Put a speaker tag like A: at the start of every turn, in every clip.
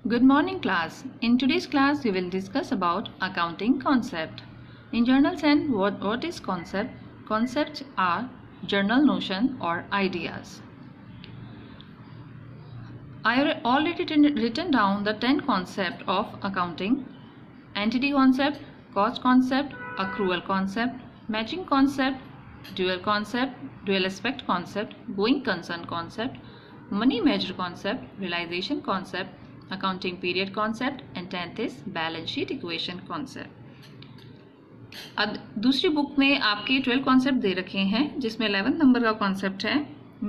A: Good morning class. In today's class we will discuss about accounting concept. In general sense, what is concept? Concepts are general notion or ideas. I have already written down the 10 concepts of accounting: entity concept, cost concept, accrual concept, matching concept, dual aspect concept, going concern concept, money measure concept, realization concept, accounting period concept, and 10th is balance sheet equation concept. अब दूसरी book में आपके 12 concept दे रखे हैं, जिसमें 11th number का concept है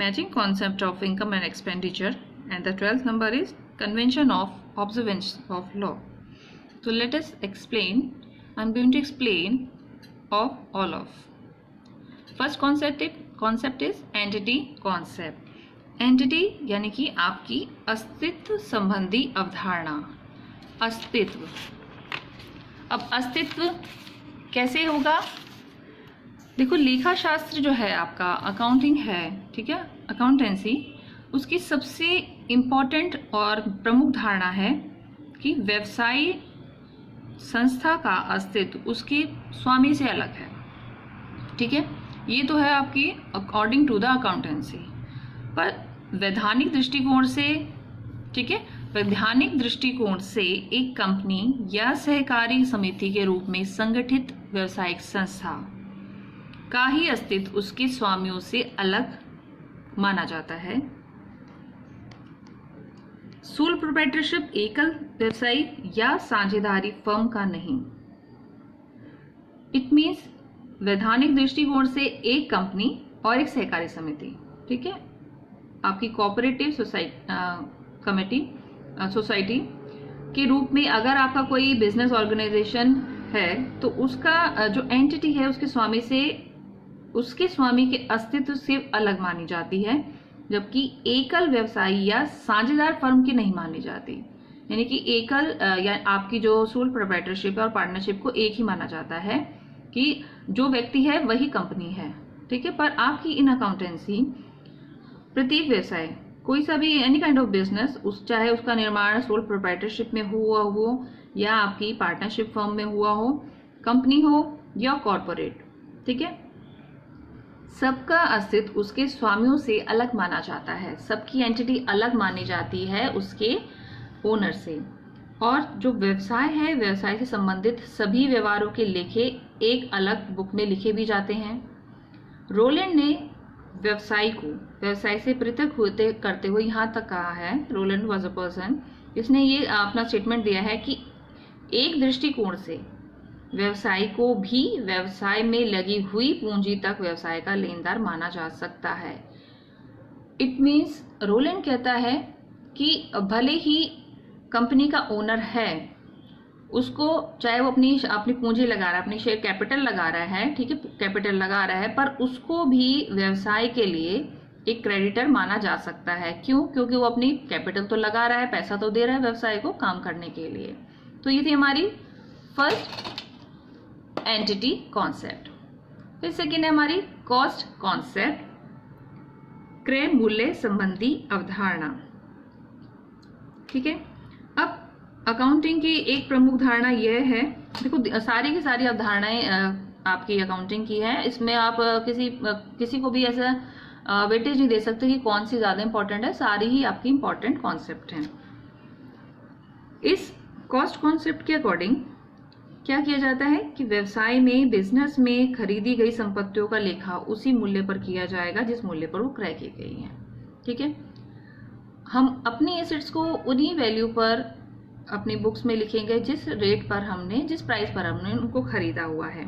A: matching concept of income and expenditure and the 12th number is convention of observance of law. So let us explain. I'm going to explain of all of. First concept is entity concept. Entity यानी कि आपकी अस्तित्व संबंधी अवधारणा. अस्तित्व. अब अस्तित्व कैसे होगा? देखो, लेखा शास्त्र जो है आपका, अकाउंटिंग है, ठीक है, अकाउंटेंसी, उसकी सबसे इम्पॉर्टेंट और प्रमुख धारणा है कि व्यवसायी संस्था का अस्तित्व उसके स्वामी से अलग है. ठीक है, ये तो है आपकी अकॉर्डिंग टू द अकाउंटेंसी. पर वैधानिक दृष्टिकोण से, ठीक है, वैधानिक दृष्टिकोण से एक कंपनी या सहकारी समिति के रूप में संगठित व्यवसायिक संस्था का ही अस्तित्व उसके स्वामियों से अलग माना जाता है. सोल प्रोप्राइटरशिप एकल व्यवसायी या साझेदारी फर्म का नहीं. इट मीन्स वैधानिक दृष्टिकोण से एक कंपनी और एक सहकारी समिति, ठीक है, आपकी कोऑपरेटिव सोसाइटी के रूप में अगर आपका कोई बिजनेस ऑर्गेनाइजेशन है तो उसका जो एंटिटी है उसके स्वामी के अस्तित्व से अलग मानी जाती है, जबकि एकल व्यवसायी या साझेदार फर्म की नहीं मानी जाती. यानी कि एकल या आपकी जो सोल प्रोप्राइटरशिप है और पार्टनरशिप को एक ही माना जाता है कि जो व्यक्ति है वही कंपनी है. ठीक है, पर आपकी इन अकाउंटेंसी प्रत्येक व्यवसाय, कोई सा भी एनी काइंड ऑफ बिजनेस, चाहे उसका निर्माण सोल प्रोप्राइटरशिप में हुआ हो या आपकी पार्टनरशिप फर्म में हुआ हो, कंपनी हो या कॉर्पोरेट, ठीक है, सबका अस्तित्व उसके स्वामियों से अलग माना जाता है. सबकी एंटिटी अलग मानी जाती है उसके ओनर से. और जो व्यवसाय है, व्यवसाय से संबंधित सभी व्यवहारों के लेखे एक अलग बुक में लिखे भी जाते हैं. रोलैंड ने व्यवसाय को व्यवसाय से पृथक करते हुए यहाँ तक कहा है, रोलैंड वाज अ पर्सन, इसने ये अपना स्टेटमेंट दिया है कि एक दृष्टिकोण से व्यवसाय को भी व्यवसाय में लगी हुई पूंजी तक व्यवसाय का लेनदार माना जा सकता है. इट मीन्स रोलैंड कहता है कि भले ही कंपनी का ओनर है, उसको चाहे वो अपनी पूंजी लगा रहा है, अपनी शेयर कैपिटल लगा रहा है, ठीक है, कैपिटल लगा रहा है, पर उसको भी व्यवसाय के लिए एक क्रेडिटर माना जा सकता है. क्यों? क्योंकि वो अपनी कैपिटल तो लगा रहा है, पैसा तो दे रहा है व्यवसाय को काम करने के लिए. तो ये थी हमारी फर्स्ट एंटिटी कॉन्सेप्ट. फिर सेकेंड है हमारी कॉस्ट कॉन्सेप्ट, क्रय मूल्य संबंधी अवधारणा. ठीक है, अब अकाउंटिंग की एक प्रमुख धारणा यह है, देखो सारी की सारी अवधारणाएं आपकी अकाउंटिंग की है, इसमें आप किसी को भी ऐसा वेटेज नहीं दे सकते कि कौन सी ज्यादा इंपॉर्टेंट है, सारी ही आपकी इंपॉर्टेंट कॉन्सेप्ट हैं. इस कॉस्ट कॉन्सेप्ट के अकॉर्डिंग क्या किया जाता है कि व्यवसाय में, बिजनेस में खरीदी गई संपत्तियों का लेखा उसी मूल्य पर किया जाएगा जिस मूल्य पर वो क्रय की गई है. ठीक है, हम अपनी एसेट्स को उन्हीं वैल्यू पर अपनी बुक्स में लिखेंगे जिस प्राइस पर हमने उनको खरीदा हुआ है.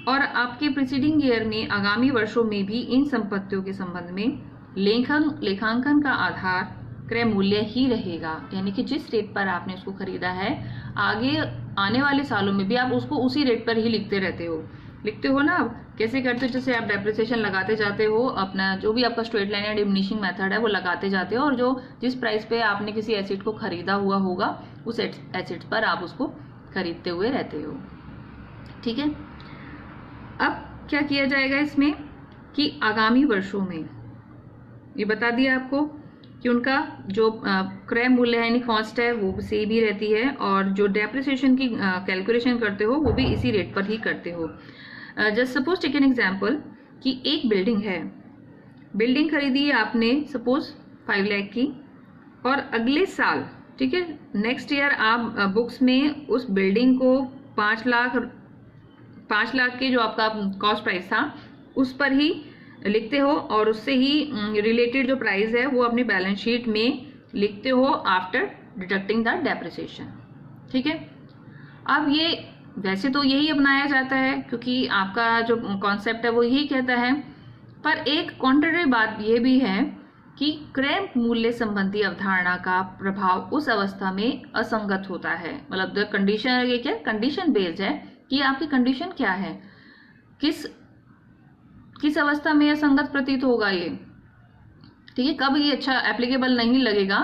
A: और आपके प्रीसीडिंग ईयर में, आगामी वर्षों में भी इन संपत्तियों के संबंध में लेखांकन का आधार क्रय मूल्य ही रहेगा. यानी कि जिस रेट पर आपने उसको खरीदा है, आगे आने वाले सालों में भी आप उसको उसी रेट पर ही लिखते हो ना. आप कैसे करते हो? जैसे आप डेप्रिसिएशन लगाते जाते हो, अपना जो भी आपका स्ट्रेट लाइन या डिमिनिशिंग मेथड है वो लगाते जाते हो, और जिस प्राइस पे आपने किसी एसेट को खरीदा हुआ होगा उस एसेट पर आप उसको खरीदते हुए रहते हो. ठीक है, अब क्या किया जाएगा इसमें कि आगामी वर्षों में, ये बता दिया आपको कि उनका जो क्रय मूल्य है यानी कॉस्ट है वो सेम ही रहती है, और जो डेप्रिसिएशन की कैलकुलेशन करते हो वो भी इसी रेट पर ही करते हो। Just suppose take an example कि एक बिल्डिंग है, बिल्डिंग खरीदी आपने सपोज 5 लाख की, और अगले साल, ठीक है, नेक्स्ट ईयर आप बुक्स में उस बिल्डिंग को 5 लाख के जो आपका कॉस्ट प्राइस था उस पर ही लिखते हो, और उससे ही रिलेटेड जो प्राइस है वो अपनी बैलेंस शीट में लिखते हो आफ्टर डिडक्टिंग द डेप्रिसिएशन। ठीक है, अब ये वैसे तो यही अपनाया जाता है क्योंकि आपका जो कॉन्सेप्ट है वो यही कहता है, पर एक कॉन्ट्ररी बात ये भी है कि क्रय मूल्य संबंधी अवधारणा का प्रभाव उस अवस्था में असंगत होता है। मतलब द कंडीशन, ये क्या कंडीशन बेस्ड है कि आपकी कंडीशन क्या है, किस अवस्था में असंगत प्रतीत होगा ये। ठीक है, कब ये अच्छा एप्लीकेबल नहीं लगेगा,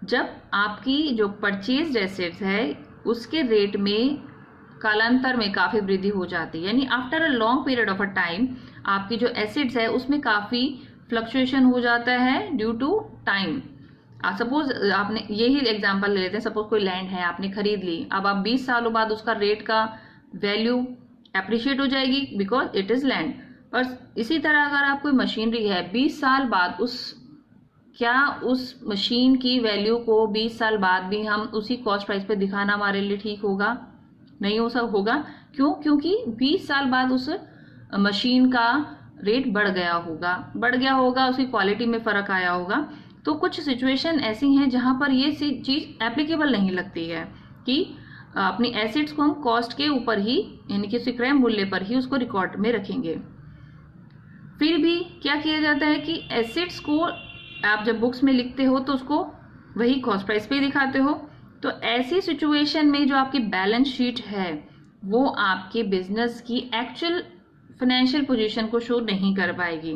A: जब आपकी जो परचेज एसेट्स है उसके रेट में कालांतर में काफी वृद्धि हो जाती है, यानी after a long period of a time आपकी जो एसेट्स है उसमें काफी फ्लक्चुएशन हो जाता है ड्यू टू टाइम। सपोज आपने यही एग्जांपल ले लेते हैं, सपोज कोई लैंड है आपने खरीद ली, अब आप 20 सालों बाद उसका रेट का वैल्यू एप्रिशिएट हो जाएगी बिकॉज इट इज लैंड। और इसी तरह अगर आप कोई मशीनरी है 20 साल बाद उस मशीन की वैल्यू को 20 साल बाद भी हम उसी कॉस्ट प्राइस पे दिखाना हमारे लिए ठीक होगा? नहीं हो सकता होगा। क्यों? क्योंकि 20 साल बाद उस मशीन का रेट बढ़ गया होगा, उसकी क्वालिटी में फर्क आया होगा। तो कुछ सिचुएशन ऐसी हैं जहां पर ये चीज एप्लीकेबल नहीं लगती है कि अपनी एसेट्स को हम कॉस्ट के ऊपर ही, यानी कि क्रय मूल्य पर ही उसको रिकॉर्ड में रखेंगे। फिर भी क्या किया जाता है कि एसेट्स को आप जब बुक्स में लिखते हो तो उसको वही कॉस्ट प्राइस पे दिखाते हो। तो ऐसी सिचुएशन में जो आपकी बैलेंस शीट है वो आपके बिजनेस की एक्चुअल फाइनेंशियल पोजीशन को शो नहीं कर पाएगी।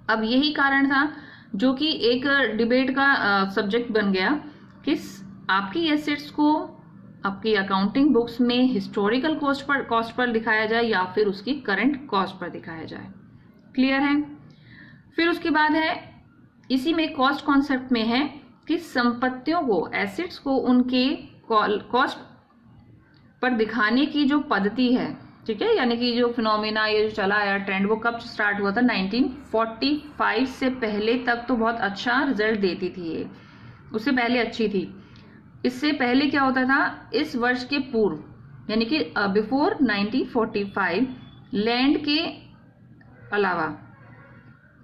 A: अब यही कारण था जो कि एक डिबेट का सब्जेक्ट बन गया कि आपकी एसेट्स को आपकी अकाउंटिंग बुक्स में हिस्टोरिकल कॉस्ट पर दिखाया जाए या फिर उसकी करंट कॉस्ट पर दिखाया जाए। क्लियर है? फिर उसके बाद है, इसी में कॉस्ट कॉन्सेप्ट में है कि संपत्तियों को, एसेट्स को उनके कॉस्ट पर दिखाने की जो पद्धति है, ठीक है, यानी कि जो फिनोमिना, ये जो चला आया ट्रेंड, वो कब स्टार्ट हुआ था? 1945 से पहले तक तो बहुत अच्छा रिजल्ट देती थी ये, उससे पहले अच्छी थी। इससे पहले क्या होता था, इस वर्ष के पूर्व यानी कि बिफोर 1945 लैंड के अलावा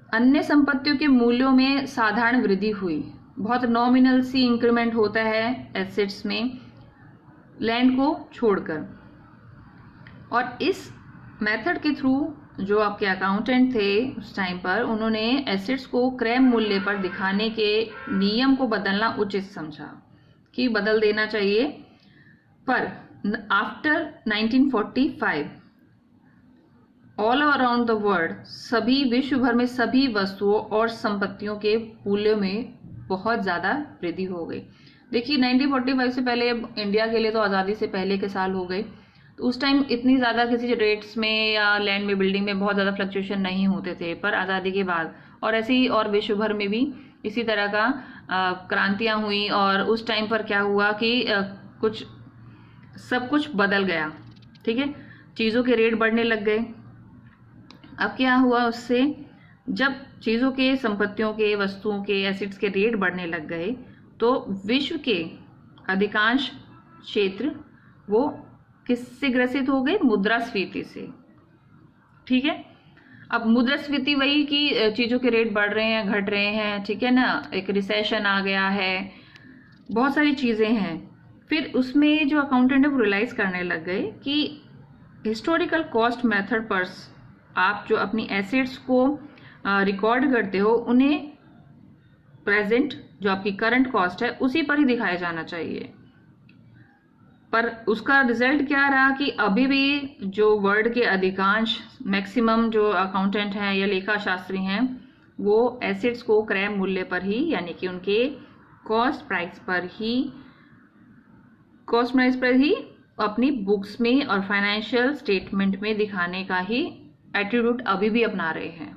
A: अन्य संपत्तियों के मूल्यों में साधारण वृद्धि हुई, बहुत नॉमिनल सी इंक्रीमेंट होता है एसेट्स में लैंड को छोड़कर। और इस मेथड के थ्रू जो आपके अकाउंटेंट थे उस टाइम पर, उन्होंने एसेट्स को क्रय मूल्य पर दिखाने के नियम को बदलना उचित समझा कि बदल देना चाहिए। पर after 1945 all around the world, सभी विश्व भर में सभी वस्तुओं और संपत्तियों के मूल्यों में बहुत ज़्यादा वृद्धि हो गई। देखिए 1945 से पहले, इंडिया के लिए तो आज़ादी से पहले के साल हो गए, तो उस टाइम इतनी ज़्यादा किसी रेट्स में या लैंड में, बिल्डिंग में बहुत ज़्यादा फ्लक्चुएशन नहीं होते थे। पर आज़ादी के बाद और ऐसे ही और विश्व भर में भी इसी तरह का क्रांतियाँ हुई, और उस टाइम पर क्या हुआ कि सब कुछ बदल गया। ठीक है, चीज़ों के रेट बढ़ने लग गए। अब क्या हुआ उससे, जब चीज़ों के, संपत्तियों के, वस्तुओं के, एसेट्स के रेट बढ़ने लग गए तो विश्व के अधिकांश क्षेत्र वो किससे ग्रसित हो गए? मुद्रास्फीति से। ठीक है, अब मुद्रास्फीति वही कि चीज़ों के रेट बढ़ रहे हैं, घट रहे हैं, ठीक है ना, एक रिसेशन आ गया है, बहुत सारी चीज़ें हैं। फिर उसमें जो अकाउंटेंट है वो रियलाइज़ करने लग गए कि हिस्टोरिकल कॉस्ट मेथड पर आप जो अपनी एसेट्स को रिकॉर्ड करते हो उन्हें प्रेजेंट, जो आपकी करंट कॉस्ट है, उसी पर ही दिखाया जाना चाहिए। पर उसका रिजल्ट क्या रहा कि अभी भी जो वर्ल्ड के अधिकांश, मैक्सिमम जो अकाउंटेंट हैं या लेखा शास्त्री हैं, वो एसेट्स को क्रय मूल्य पर ही, यानी कि उनके कॉस्ट प्राइस पर ही अपनी बुक्स में और फाइनेंशियल स्टेटमेंट में दिखाने का ही एटीट्यूड अभी भी अपना रहे हैं।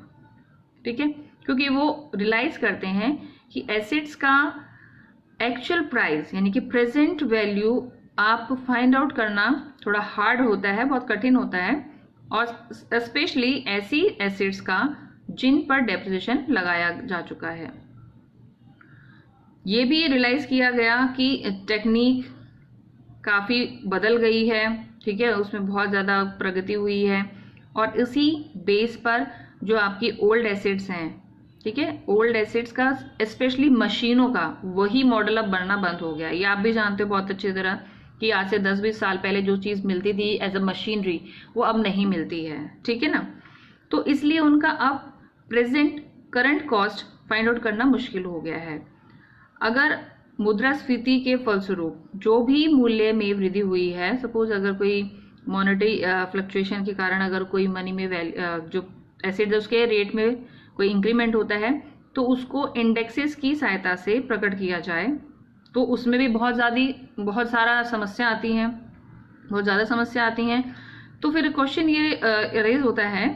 A: ठीक है, क्योंकि वो रियलाइज करते हैं कि एसेट्स का एक्चुअल प्राइस यानी कि प्रेजेंट वैल्यू आप फाइंड आउट करना थोड़ा हार्ड होता है, बहुत कठिन होता है, और स्पेशली ऐसी एसेट्स का जिन पर डेप्रिसिएशन लगाया जा चुका है। ये भी रियलाइज किया गया कि टेक्निक काफ़ी बदल गई है, ठीक है, उसमें बहुत ज़्यादा प्रगति हुई है, और इसी बेस पर जो आपकी ओल्ड एसेट्स हैं, ठीक है, ओल्ड एसेट्स का स्पेशली मशीनों का वही मॉडल अब बनना बंद हो गया। ये आप भी जानते हो बहुत अच्छी तरह कि आज से 10-20 साल पहले जो चीज़ मिलती थी एज अ मशीनरी वो अब नहीं मिलती है, ठीक है ना। तो इसलिए उनका अब present current cost find out करना मुश्किल हो गया है। अगर मुद्रास्फीति के फलस्वरूप जो भी मूल्य में वृद्धि हुई है, सपोज अगर कोई मॉनेटरी फ्लक्चुएशन के कारण अगर कोई मनी में जो एसेट उसके रेट में कोई इंक्रीमेंट होता है तो उसको इंडेक्सेस की सहायता से प्रकट किया जाए, तो उसमें भी बहुत ज़्यादा समस्या आती हैं। तो फिर क्वेश्चन ये रेज होता है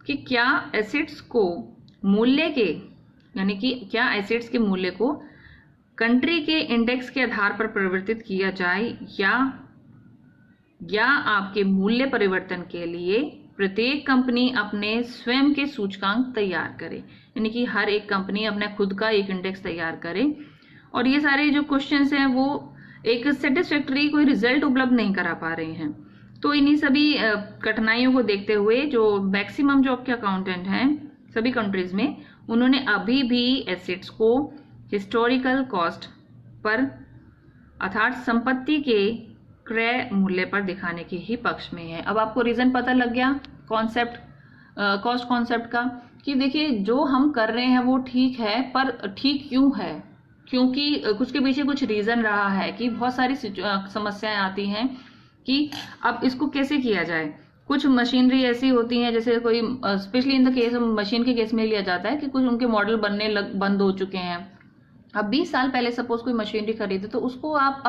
A: कि क्या एसेट्स को मूल्य के यानी कि क्या एसेट्स के मूल्य को कंट्री के इंडेक्स के आधार पर परिवर्तित किया जाए या आपके मूल्य परिवर्तन के लिए प्रत्येक कंपनी अपने स्वयं के सूचकांक तैयार करे, यानी कि हर एक कंपनी अपना खुद का एक इंडेक्स तैयार करे। और ये सारे जो क्वेश्चंस हैं वो एक सेटिस्फैक्टरी कोई रिजल्ट उपलब्ध नहीं करा पा रहे हैं। तो इन्हीं सभी कठिनाइयों को देखते हुए जो मैक्सिमम जो आपके अकाउंटेंट हैं सभी कंट्रीज में, उन्होंने अभी भी एसेट्स को हिस्टोरिकल कॉस्ट पर अर्थात संपत्ति के क्रय मूल्य पर दिखाने के ही पक्ष में है। अब आपको रीजन पता लग गया कॉन्सेप्ट, कॉस्ट कॉन्सेप्ट का, कि देखिए जो हम कर रहे हैं वो ठीक है, पर ठीक क्यों है, क्योंकि उसके पीछे कुछ रीजन रहा है कि बहुत सारी समस्याएं आती हैं कि अब इसको कैसे किया जाए। कुछ मशीनरी ऐसी होती हैं, जैसे कोई specially in the case machine के केस में लिया जाता है कि कुछ उनके मॉडल बनने बंद हो चुके हैं। अब 20 साल पहले सपोज कोई मशीनरी खरीदे तो उसको आप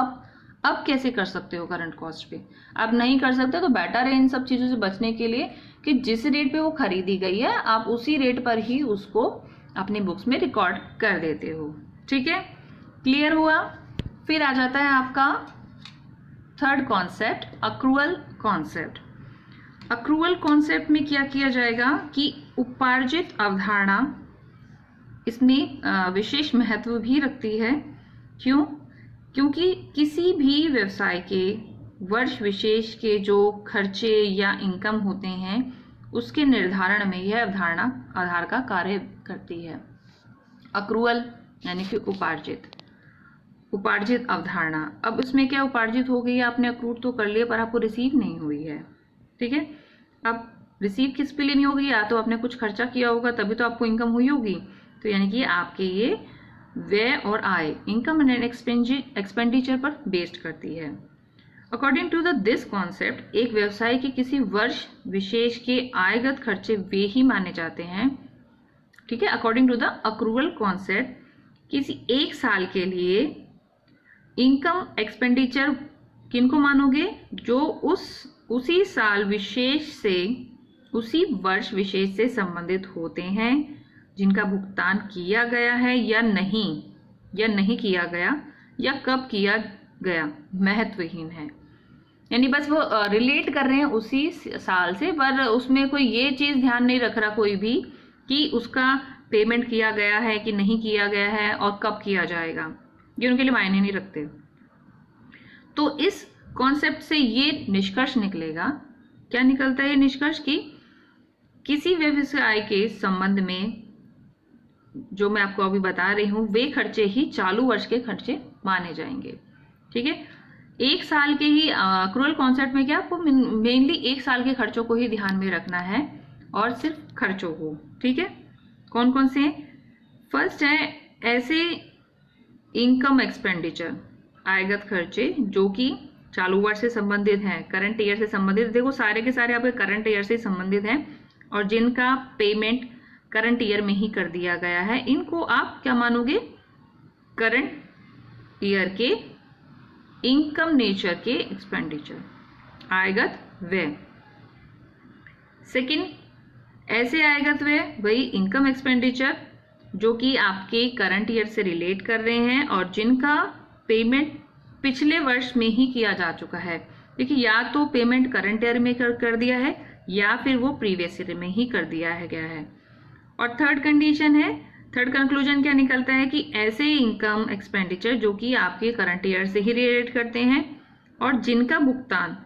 A: अब कैसे कर सकते हो करंट कॉस्ट पे, अब नहीं कर सकते, तो बेटर है इन सब चीज़ों से बचने के लिए कि जिस रेट पे वो खरीदी गई है आप उसी रेट पर ही उसको अपनी बुक्स में रिकॉर्ड कर देते हो, ठीक है। क्लियर हुआ। फिर आ जाता है आपका third concept, accrual concept. Accrual concept में क्या किया जाएगा कि उपार्जित अवधारणा इसमें विशेष महत्व भी रखती है। क्यों? क्योंकि किसी भी व्यवसाय के वर्ष विशेष के जो खर्चे या इनकम होते हैं उसके निर्धारण में यह अवधारणा आधार का कार्य करती है। अक्रूअल यानी कि उपार्जित अवधारणा। अब इसमें क्या उपार्जित हो गई, आपने अक्रूड तो कर लिया पर आपको रिसीव नहीं हुई है, ठीक है। अब रिसीव किस पे लेनी होगी, या तो आपने कुछ खर्चा किया होगा तभी तो आपको इनकम हुई होगी, तो यानी कि आपके ये व्यय और आय, इनकम एंड एक्सपेंडिचर पर बेस्ड करती है। अकॉर्डिंग टू दिस कॉन्सेप्ट, एक व्यवसाय के किसी वर्ष विशेष के आयगत खर्चे वे ही माने जाते हैं, ठीक है। According to the accrual concept, किसी एक साल के लिए इनकम एक्सपेंडिचर किनको मानोगे, जो उसी साल विशेष से उसी वर्ष विशेष से संबंधित होते हैं, जिनका भुगतान किया गया है या नहीं किया गया, या कब किया गया महत्वहीन है। यानी बस वो रिलेट कर रहे हैं उसी साल से, पर उसमें कोई ये चीज़ ध्यान नहीं रख रहा कोई भी कि उसका पेमेंट किया गया है कि नहीं किया गया है और कब किया जाएगा, ये उनके लिए मायने नहीं रखते। तो इस कॉन्सेप्ट से ये निष्कर्ष निकलेगा, क्या निकलता है ये निष्कर्ष, कि किसी व्यवसाय के संबंध में जो मैं आपको अभी बता रही हूँ वे खर्चे ही चालू वर्ष के खर्चे माने जाएंगे, ठीक है। एक साल के ही अक्रूवल कॉन्सेप्ट में क्या आपको मेनली एक साल के खर्चों को ही ध्यान में रखना है और सिर्फ खर्चों को, ठीक है। कौन कौन से हैं? फर्स्ट है ऐसे इनकम एक्सपेंडिचर, आयगत खर्चे जो कि चालू वर्ष से संबंधित हैं, करंट ईयर से संबंधित। देखो सारे के सारे आपके करंट ईयर से संबंधित हैं और जिनका पेमेंट करंट ईयर में ही कर दिया गया है, इनको आप क्या मानोगे, करंट ईयर के इनकम नेचर के एक्सपेंडिचर, आयगत व्यय। सेकंड, ऐसे आयगत व्यय वही इनकम एक्सपेंडिचर जो कि आपके करंट ईयर से रिलेट कर रहे हैं और जिनका पेमेंट पिछले वर्ष में ही किया जा चुका है। देखिए, या तो पेमेंट करंट ईयर में कर दिया है या फिर वो प्रीवियस ईयर में ही कर दिया है गया है। और थर्ड कंडीशन है, थर्ड कंक्लूजन क्या निकलता है कि ऐसे इनकम एक्सपेंडिचर जो कि आपके करंट ईयर से ही रिलेट करते हैं और जिनका भुगतान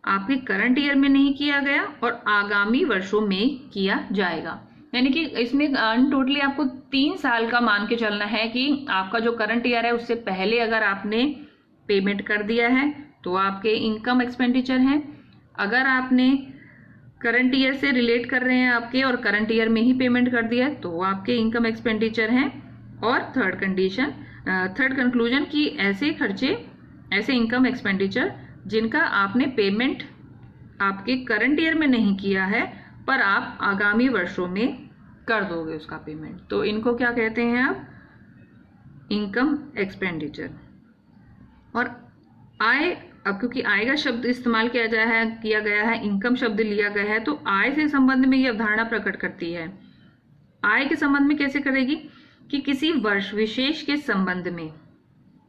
A: आपके करंट ईयर में नहीं किया गया और आगामी वर्षों में किया जाएगा। यानी कि इसमें टोटली आपको 3 साल का मान के चलना है कि आपका जो करंट ईयर है उससे पहले अगर आपने पेमेंट कर दिया है तो आपके इनकम एक्सपेंडिचर हैं। अगर आपने करंट ईयर से रिलेट कर रहे हैं आपके और करंट ईयर में ही पेमेंट कर दिया है तो आपके इनकम एक्सपेंडिचर हैं। और थर्ड कंक्लूजन कि ऐसे खर्चे, ऐसे इनकम एक्सपेंडिचर जिनका आपने पेमेंट आपके करंट ईयर में नहीं किया है पर आप आगामी वर्षों में कर दोगे उसका पेमेंट, तो इनको क्या कहते हैं आप, इनकम एक्सपेंडिचर। और आय, अब क्योंकि आय का शब्द इस्तेमाल किया गया है, इनकम शब्द लिया गया है, तो आय से संबंध में ये अवधारणा प्रकट करती है। आय के संबंध में कैसे करेगी कि किसी वर्ष विशेष के संबंध में,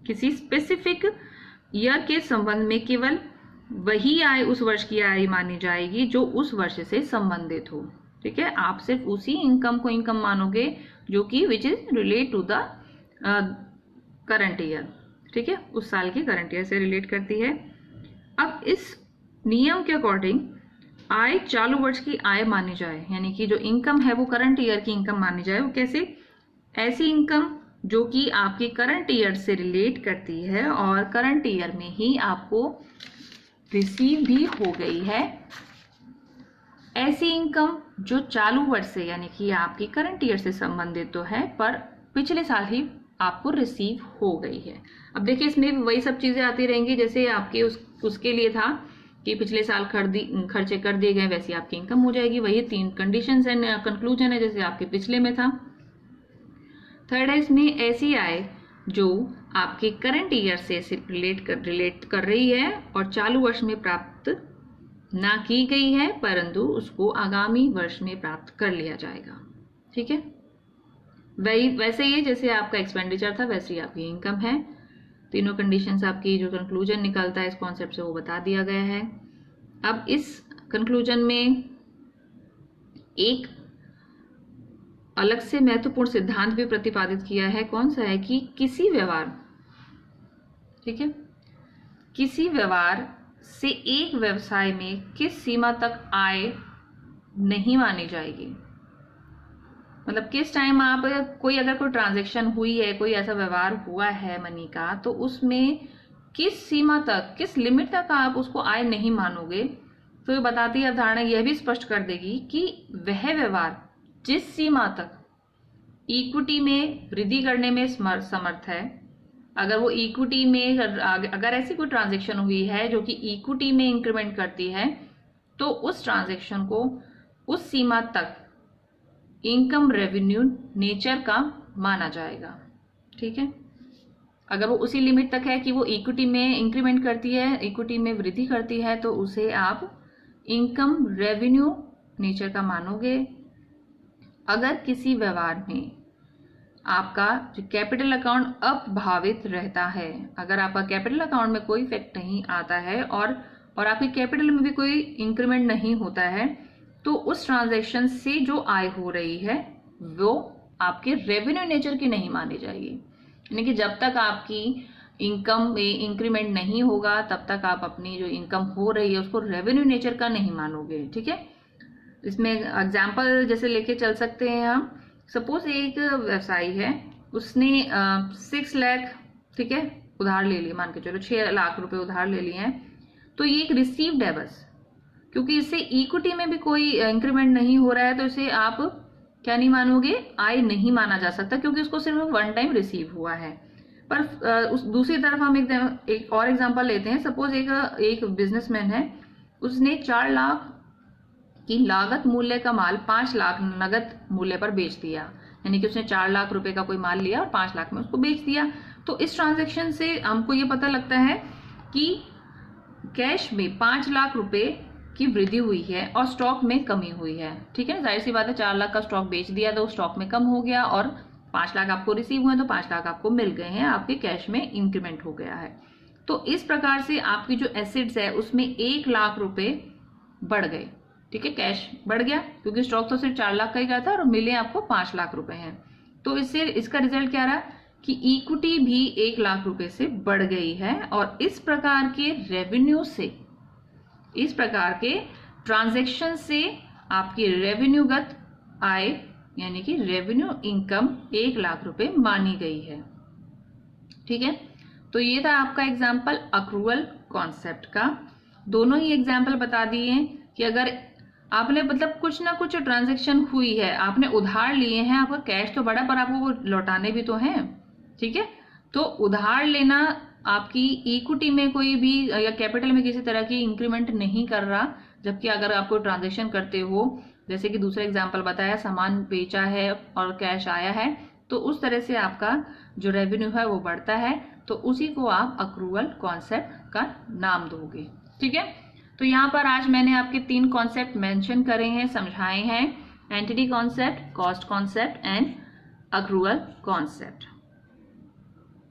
A: किसी स्पेसिफिक ईयर के संबंध में केवल वही आय उस वर्ष की आय मानी जाएगी जो उस वर्ष से संबंधित हो। ठीक है, आप सिर्फ उसी इनकम को इनकम मानोगे जो कि which is relate to the current year. ठीक है, उस साल के करंट ईयर से रिलेट करती है। अब इस नियम के अकॉर्डिंग आय चालू वर्ष की आय मानी जाए, यानी कि जो इनकम है वो करंट ईयर की इनकम मानी जाए। वो कैसे, ऐसी इनकम जो कि आपकी करंट ईयर से रिलेट करती है और करंट ईयर में ही आपको रिसीव भी हो गई है। ऐसी इनकम जो चालू वर्ष से, यानी कि आपकी करंट ईयर से संबंधित तो है पर पिछले साल ही आपको रिसीव हो गई है। अब देखिए, इसमें वही सब चीजें आती रहेंगी जैसे आपके उसके लिए था कि पिछले साल खर्चे कर दिए गए, वैसी आपकी इनकम हो जाएगी। वही 3 कंडीशंस एंड कंक्लूजन है जैसे आपके पिछले में था। थर्ड है इसमें ऐसी आय जो आपके करंट ईयर से रिलेट कर रही है और चालू वर्ष में प्राप्त ना की गई है परंतु उसको आगामी वर्ष में प्राप्त कर लिया जाएगा। ठीक है, वैसे ही जैसे आपका एक्सपेंडिचर था वैसे ही आपकी इनकम है। तीनों कंडीशंस आपकी जो कंक्लूजन निकलता है इस कॉन्सेप्ट से वो बता दिया गया है। अब इस कंक्लूजन में एक अलग से महत्वपूर्ण सिद्धांत भी प्रतिपादित किया है। कौन सा है कि किसी व्यवहार, ठीक है, किसी व्यवहार से एक व्यवसाय में किस सीमा तक आय नहीं मानी जाएगी। मतलब किस टाइम आप अगर कोई ट्रांजैक्शन हुई है, कोई ऐसा व्यवहार हुआ है मनी का, तो उसमें किस सीमा तक, किस लिमिट तक आप उसको आय नहीं मानोगे। तो ये बताती है अवधारणा, यह भी स्पष्ट कर देगी कि वह व्यवहार जिस सीमा तक इक्विटी में वृद्धि करने में समर्थ है, अगर वो इक्विटी में अगर ऐसी कोई ट्रांजैक्शन हुई है जो कि इक्विटी में इंक्रीमेंट करती है तो उस ट्रांजैक्शन को उस सीमा तक इनकम रेवेन्यू नेचर का माना जाएगा। ठीक है, अगर वो उसी लिमिट तक है कि वो इक्विटी में इंक्रीमेंट करती है, इक्विटी में वृद्धि करती है, तो उसे आप इनकम रेवेन्यू नेचर का मानोगे। अगर किसी व्यवहार में आपका जो कैपिटल अकाउंट अप्रभावित रहता है, अगर आपका कैपिटल अकाउंट में कोई इफेक्ट नहीं आता है और आपके कैपिटल में भी कोई इंक्रीमेंट नहीं होता है, तो उस ट्रांजैक्शन से जो आय हो रही है वो आपके रेवेन्यू नेचर की नहीं मानी जाएगी। यानी कि जब तक आपकी इनकम में इंक्रीमेंट नहीं होगा तब तक आप अपनी जो इनकम हो रही है उसको रेवेन्यू नेचर का नहीं मानोगे। ठीक है, इसमें एग्जाम्पल जैसे लेके चल सकते हैं हम। सपोज एक व्यवसायी है, उसने 6 लाख, ठीक है, उधार ले लिए, मान के चलो 6 लाख रुपए उधार ले लिए हैं, तो ये एक रिसीव्ड है बस, क्योंकि इससे इक्विटी में भी कोई इंक्रीमेंट नहीं हो रहा है तो इसे आप क्या नहीं मानोगे, आय नहीं माना जा सकता, क्योंकि उसको सिर्फ 1 टाइम रिसीव हुआ है। पर उस दूसरी तरफ हम एक और एग्जांपल लेते हैं। सपोज एक बिजनेसमैन है, उसने 4 लाख की लागत मूल्य का माल 5 लाख नगद मूल्य पर बेच दिया, यानी कि उसने 4 लाख रुपए का कोई माल लिया और 5 लाख में उसको बेच दिया। तो इस ट्रांजैक्शन से हमको ये पता लगता है कि कैश में 5 लाख रुपए की वृद्धि हुई है और स्टॉक में कमी हुई है। ठीक है, जाहिर सी बात है 4 लाख का स्टॉक बेच दिया तो स्टॉक में कम हो गया और 5 लाख आपको रिसीव हुए तो 5 लाख आपको मिल गए हैं, आपके कैश में इंक्रीमेंट हो गया है। तो इस प्रकार से आपकी जो एसेट्स है उसमें 1 लाख रुपए बढ़ गए। ठीक है, कैश बढ़ गया क्योंकि स्टॉक तो सिर्फ 4 लाख का ही गया था और मिले आपको 5 लाख रुपए हैं। तो इससे इसका रिजल्ट क्या रहा कि इक्विटी भी 1 लाख रुपए से बढ़ गई है। और इस प्रकार के रेवेन्यू से, इस प्रकार के ट्रांजैक्शन से आपकी रेवेन्यूगत आय यानी कि रेवेन्यू इनकम 1 लाख रुपए मानी गई है। ठीक है, तो ये था आपका एग्जाम्पल अक्रूवल कॉन्सेप्ट का। दोनों ही एग्जाम्पल बता दिए हैं कि अगर आपने मतलब कुछ ना कुछ ट्रांजैक्शन हुई है, आपने उधार लिए हैं, आपका कैश तो बढ़ा पर आपको वो लौटाने भी तो हैं। ठीक है, तो उधार लेना आपकी इक्विटी में कोई भी या कैपिटल में किसी तरह की इंक्रीमेंट नहीं कर रहा, जबकि अगर आपको ट्रांजैक्शन करते हो, जैसे कि दूसरा एग्जाम्पल बताया, सामान बेचा है और कैश आया है, तो उस तरह से आपका जो रेवेन्यू है वो बढ़ता है, तो उसी को आप अक्रूवल कॉन्सेप्ट का नाम दोगे। ठीक है, तो यहाँ पर आज मैंने आपके 3 कॉन्सेप्ट मेंशन करे हैं, समझाए हैं, entity concept, cost concept and accrual concept.